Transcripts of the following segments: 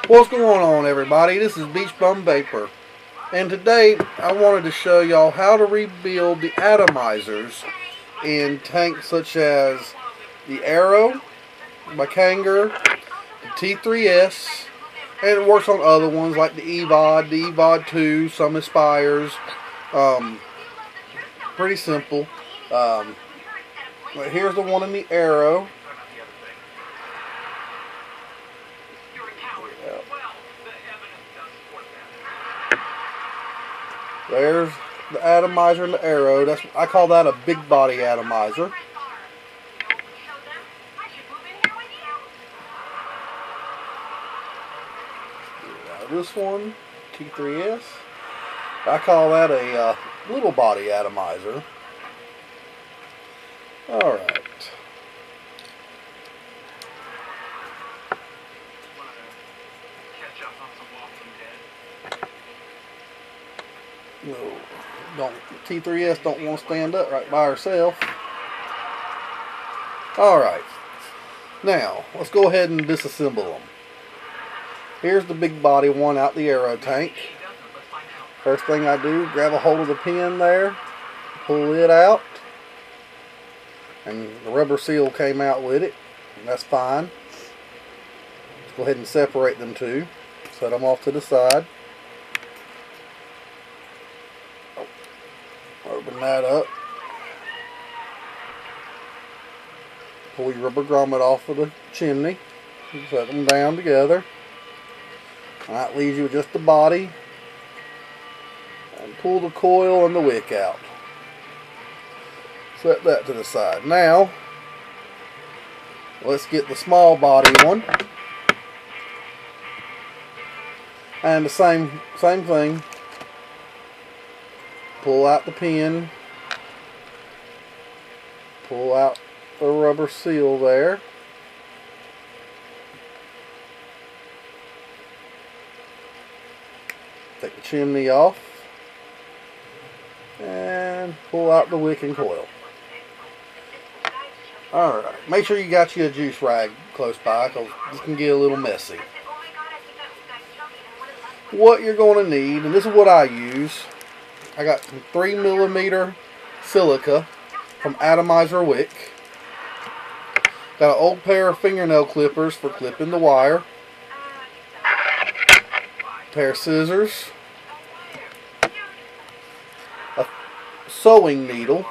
What's going on, everybody? This is Beach Bum Vaper, and today I wanted to show y'all how to rebuild the atomizers in tanks such as the Arrow, by Kanger, the T3S, and it works on other ones like the EVOD, the EVOD 2, some Aspires. Pretty simple. But here's the one in the Arrow. There's the atomizer and the Arrow. I call that a big body atomizer. This one, T3S, I call that a little body atomizer. Alright. No, T3S don't want to stand up right by herself. Alright. Now, let's go ahead and disassemble them. Here's the big body one out the Arrow tank. First thing I do, grab a hold of the pin there, pull it out, and the rubber seal came out with it. That's fine. Let's go ahead and separate them two. Set them off to the side. Open that up. Pull your rubber grommet off of the chimney. Set them down together. That leaves you with just the body. And pull the coil and the wick out. Set that to the side. Now, let's get the small body one. And the same thing. Pull out the pin. Pull out the rubber seal there. Take the chimney off. And pull out the wick and coil. Alright, make sure you got you a juice rag close by, because this can get a little messy. What you're going to need, and this is what I use, I got some 3mm silica from Atomizer wick. Got an old pair of fingernail clippers for clipping the wire. A pair of scissors. A sewing needle.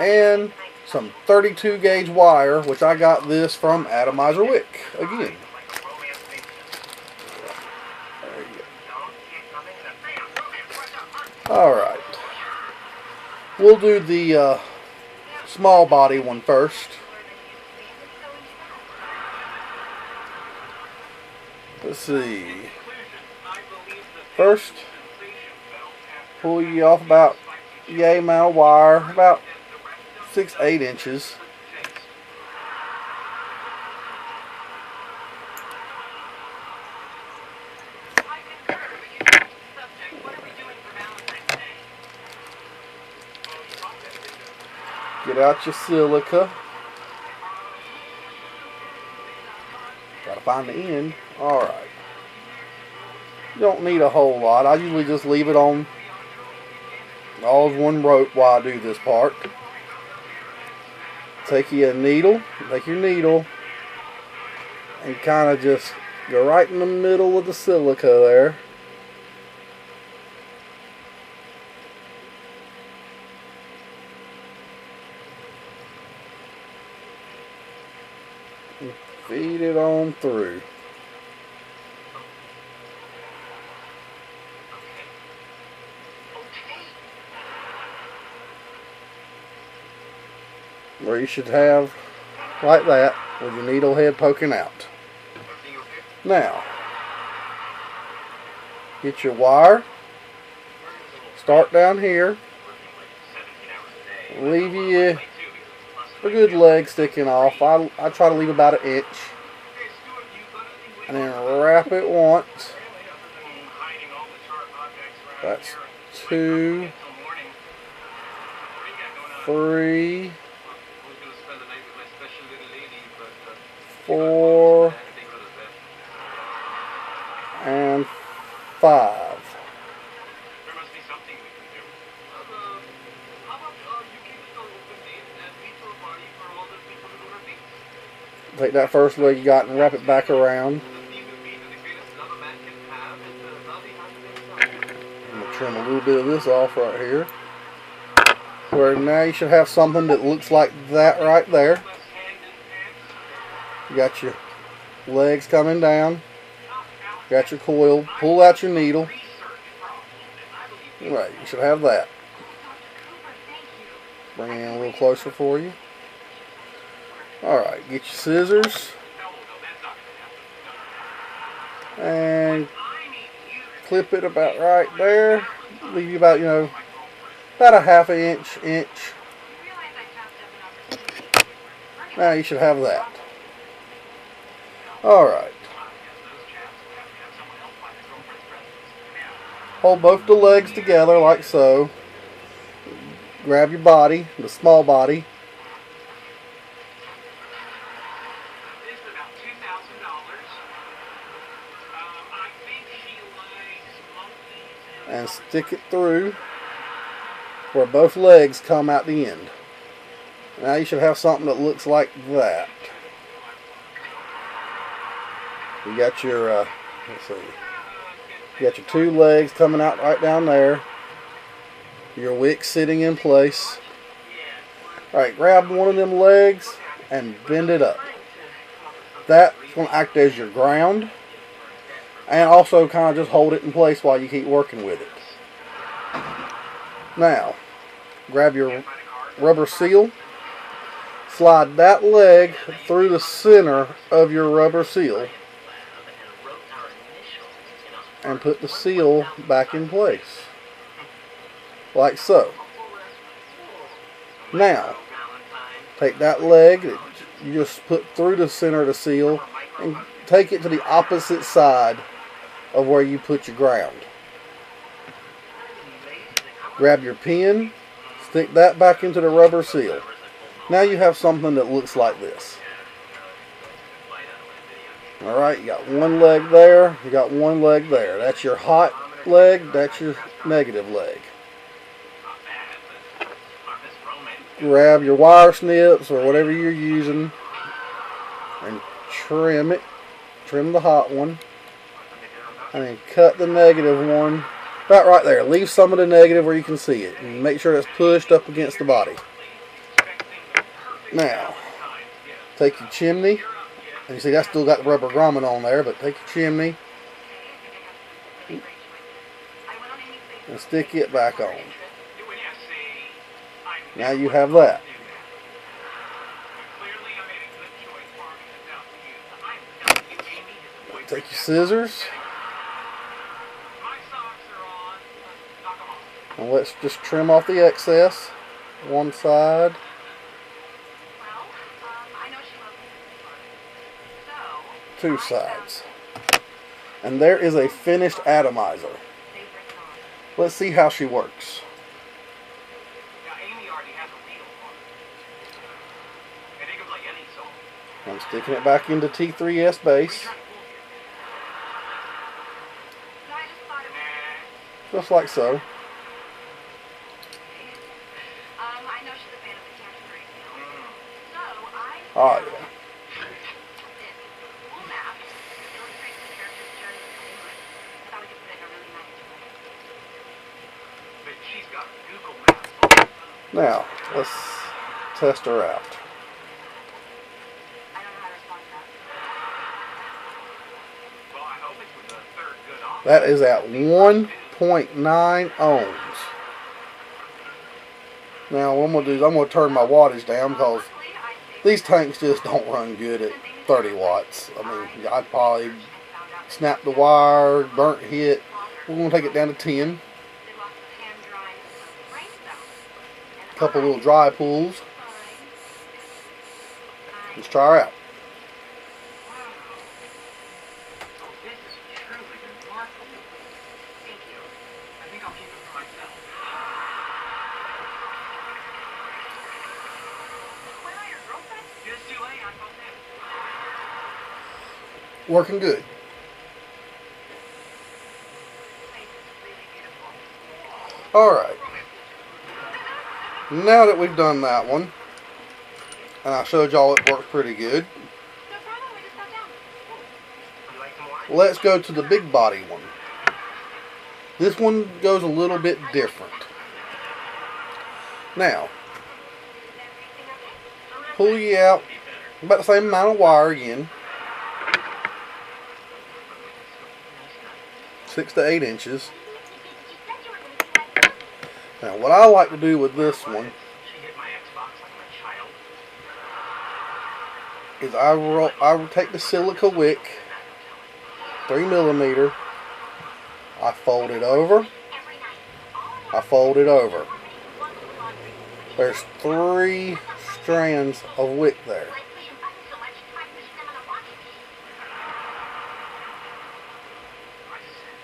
And some 32 gauge wire, which I got this from Atomizer wick again. Alright, we'll do the small body one first. Let's see. First, pull you off about yay amount of wire, about 6-8 inches. Get out your silica. Gotta find the end. Alright. You don't need a whole lot. I usually just leave it on all as one rope while I do this part. Take your needle, and kind of just go right in the middle of the silica there. And feed it on through. Where you should have like that, with your needle head poking out. Now, get your wire, start down here, leave you a good leg sticking off. I try to leave about 1 inch, and then wrap it once. That's 2, 3, 4, and 5. Take that first leg you got and wrap it back around. I'm going to trim a little bit of this off right here. Where now you should have something that looks like that right there. You got your legs coming down. Got your coil. Pull out your needle. Right, you should have that. Bring it in a little closer for you. Alright, get your scissors. And clip it about right there. Leave you about, about a half an inch. Now you should have that. Alright. Hold both the legs together like so. Grab your body, the small body. And stick it through where both legs come out the end. Now you should have something that looks like that. You got your, let's see. You got your 2 legs coming out right down there. Your wick sitting in place. Alright, grab one of them legs and bend it up. That's going to act as your ground. And also kind of just hold it in place while you keep working with it. Now, grab your rubber seal. Slide that leg through the center of your rubber seal. And put the seal back in place. Like so. Now, take that leg that you just put through the center of the seal and take it to the opposite side of where you put your ground. Grab your pin, stick that back into the rubber seal. Now you have something that looks like this. Alright, you got one leg there, you got one leg there. That's your hot leg, that's your negative leg. Grab your wire snips or whatever you're using and trim it. Trim the hot one. And then cut the negative one about right there. Leave some of the negative where you can see it. And make sure it's pushed up against the body. Now, take your chimney. And you see that's still got the rubber grommet on there, but take your chimney and stick it back on. Now you have that. Take your scissors. And let's just trim off the excess. One side. Two sides. And there is a finished atomizer. Let's see how she works. I'm sticking it back into T3S base. Just like so. Oh yeah. Now, let's test her out. That is at 1.9 ohms. Now what I'm going to do is I'm going to turn my wattage down because these tanks just don't run good at 30 watts. I mean, I'd probably snap the wire, burnt hit. We're going to take it down to 10. A couple little dry pulls. Let's try her out. working good. Alright. Now that we've done that one, and I showed y'all it works pretty good, let's go to the big body one. This one goes a little bit different. Now, pull you out about the same amount of wire again. 6 to 8 inches. Now what I like to do with this one is I take the silica wick, 3mm, I fold it over, I fold it over. There's 3 strands of wick there.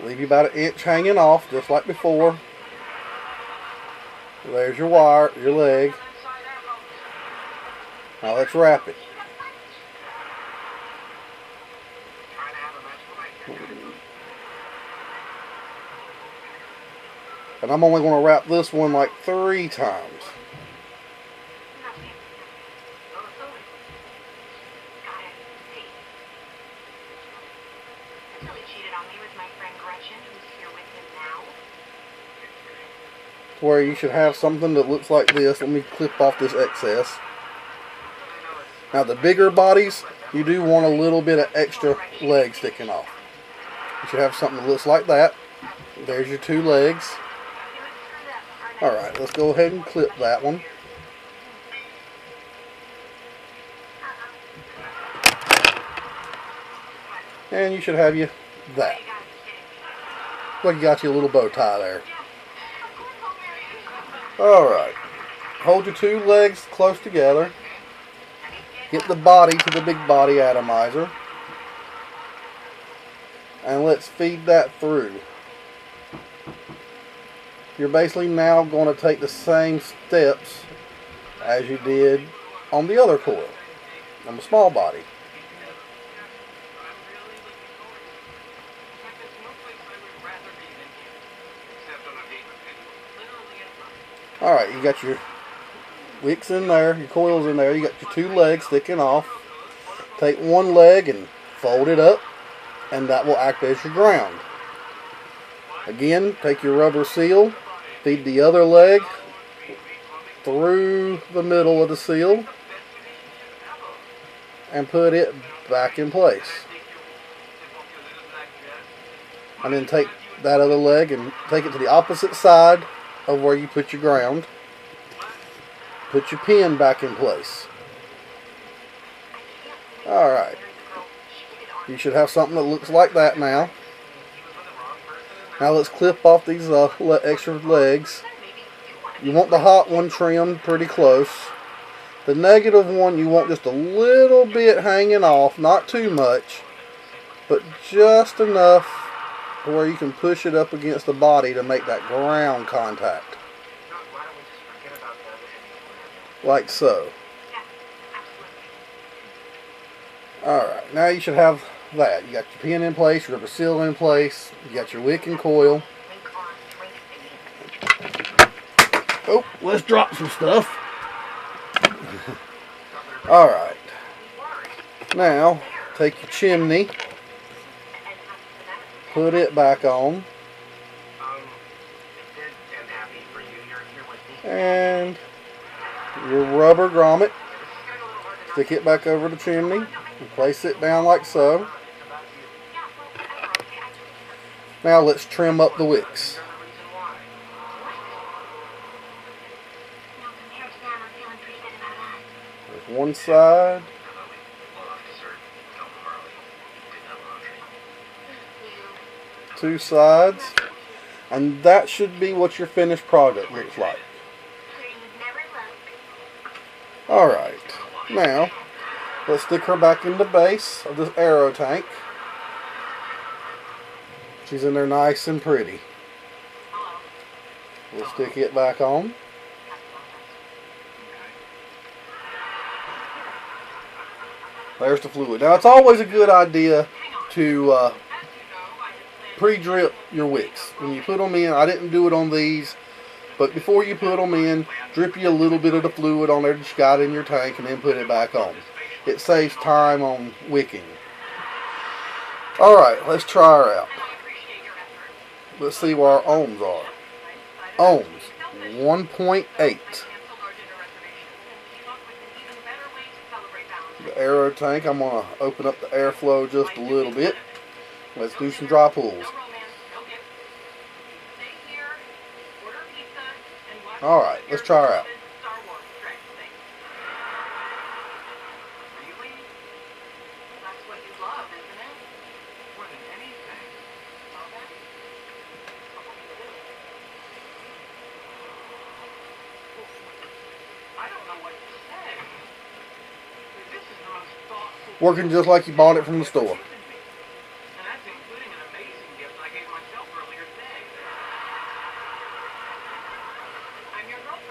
Leave you about 1 inch hanging off, just like before. There's your wire, your leg. Now let's wrap it. And I'm only going to wrap this one like 3 times. Where you should have something that looks like this. Let me clip off this excess. Now the bigger bodies, you do want a little bit of extra leg sticking off. You should have something that looks like that. There's your 2 legs. Alright, let's go ahead and clip that one. And you should have you that. Like you got you a little bow tie there. Alright, hold your 2 legs close together. Get the body to the big body atomizer. And let's feed that through. You're basically now going to take the same steps as you did on the other coil, on the small body. Alright, you got your wicks in there, your coils in there, you got your 2 legs sticking off. Take 1 leg and fold it up, and that will act as your ground. Again, take your rubber seal, feed the other leg through the middle of the seal, and put it back in place. And then take that other leg and take it to the opposite side of where you put your ground. Put your pin back in place. Alright. You should have something that looks like that now. Now let's clip off these extra legs. You want the hot one trimmed pretty close. The negative one you want just a little bit hanging off, not too much, but just enough where you can push it up against the body to make that ground contact. Like so. Alright, now you should have that. You got your pin in place, your rubber seal in place, you got your wick and coil. Oh, let's drop some stuff. Alright. Now, take your chimney, put it back on, and your rubber grommet, stick it back over the chimney, and place it down like so. Now let's trim up the wicks. There's one side. Two sides. And that should be what your finished product looks like. Alright, now let's stick her back in the base of this aero tank. She's in there nice and pretty. We'll stick it back on. There's the fluid. Now it's always a good idea to pre-drip your wicks. When you put them in, I didn't do it on these, but before you put them in, drip you a little bit of the fluid on there that you got in your tank and then put it back on. It saves time on wicking. Alright, let's try her out. Let's see where our ohms are. Ohms, 1.8. The aero tank, I'm going to open up the airflow just a little bit. Let's do some dry pulls. Alright, let's try her out. Working just like you bought it from the store.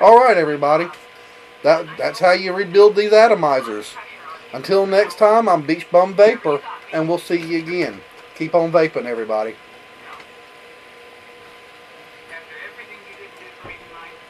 Alright everybody, that's how you rebuild these atomizers. Until next time, I'm Beach Bum Vaper, and we'll see you again. Keep on vaping everybody.